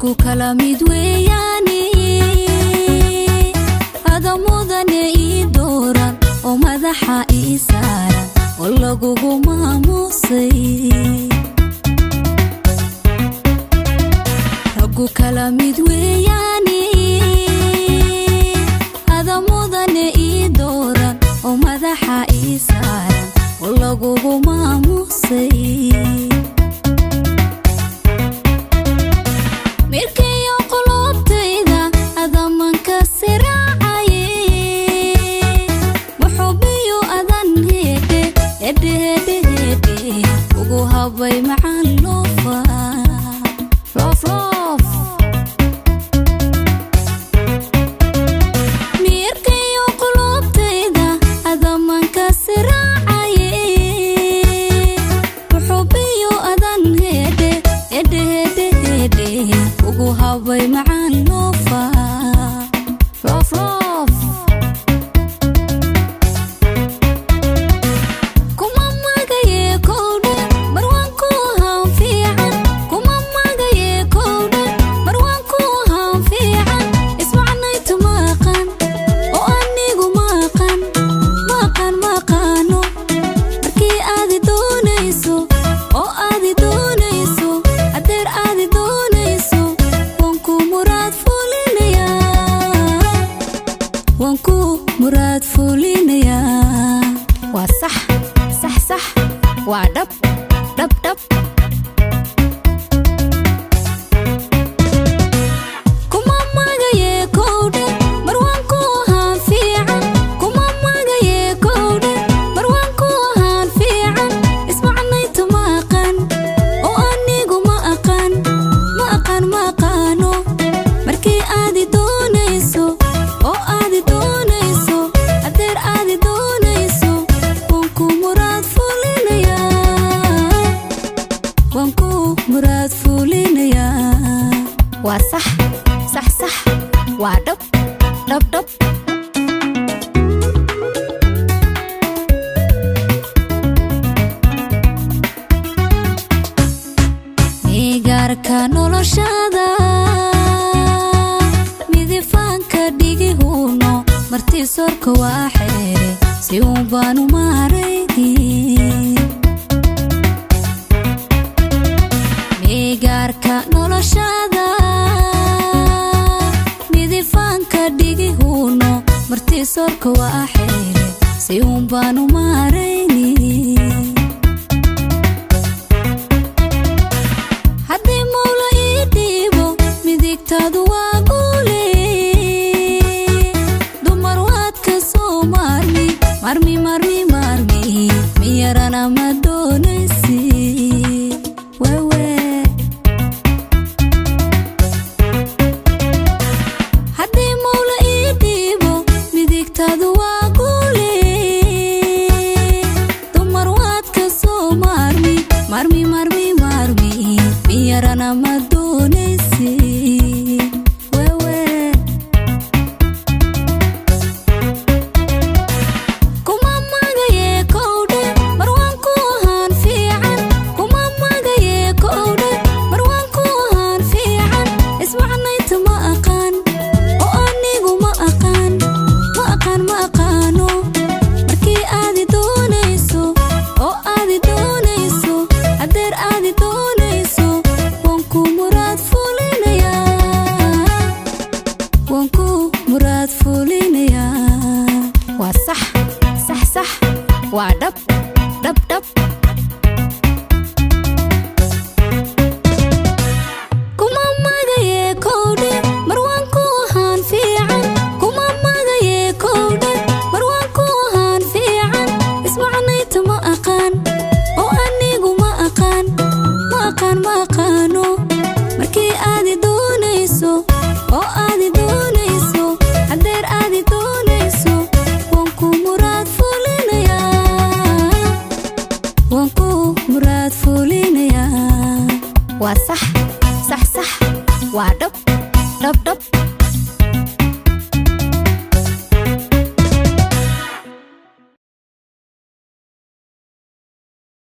raggu kala mid weeyaane hada mudane ii dooran oo madaxa ii saaran oo lagugu maamusay raggu kala mid weeyaane hada mudane ii dooran oo madaxa ii saaran oo lagugu maamusay way macan loofa loof loof miirkayo qulubtayda adamanka siraacaye wuxuubiyo adan heedhe hedhe hedhe hedhe ugu habay macan loofa loof loof murad fulinaya waa sax sax sax waa dhab dhab dhab kuma magaye kowde marwan ku ahaan fiican kuma magaye kowde marwan ku ahaan fiican ismacnayta ma aqaan oo anigu ma aqaan ma aqaan ma aqaano markii aadi doonayso oo aadi doonayso adeer aadi doonayso wanku murad fulinaya wanku murad fulinaya waa sax sax sax waa dhab dhab dhab migaarka noloshada midifaanka dhigihuno martii sorka waa xeere si uun baanu maarayni migaarka noloshada midifaanka dhigihuno martii sorka waa xeere si uun baanu maarayni haddii mawla ii dhiibo midigtaadu waa guule dumar waad ka soo maarmi marmi marmi marmi miyarana ma doonaysi wewe haddii mawla ii dhiibo midigtaadu waa guule dumar waad ka soo maarmi marmi marmi marmi miyarana ma doonaysi wewe kuma magaye kowde marwan ku ahaan fiican kuma magaye kowde marwan ku ahaan fiican ismacnayta ma aqaan oo anigu ma aqaan ma aqaan ma aqaano markii aadi doonayso oo aadi doonayso adeer aadi doonayso wanku murad fulinaya wanku murad fulinaya waa sax sax sax waa dhab dhab dhab kuma magaye kowde marwan ku ahaan fiican kuma magaye kowde marwan ku ahaan fiican ismacnayta ma aqaan oo anigu ma aqaan ma aqaan ma aqaano markii aadi doonayso oo aadi doonayso adeer aadi doonayso wanku murad fulinaya wanku murad fulinaya waa sax sax sax waa dhab dhab dhab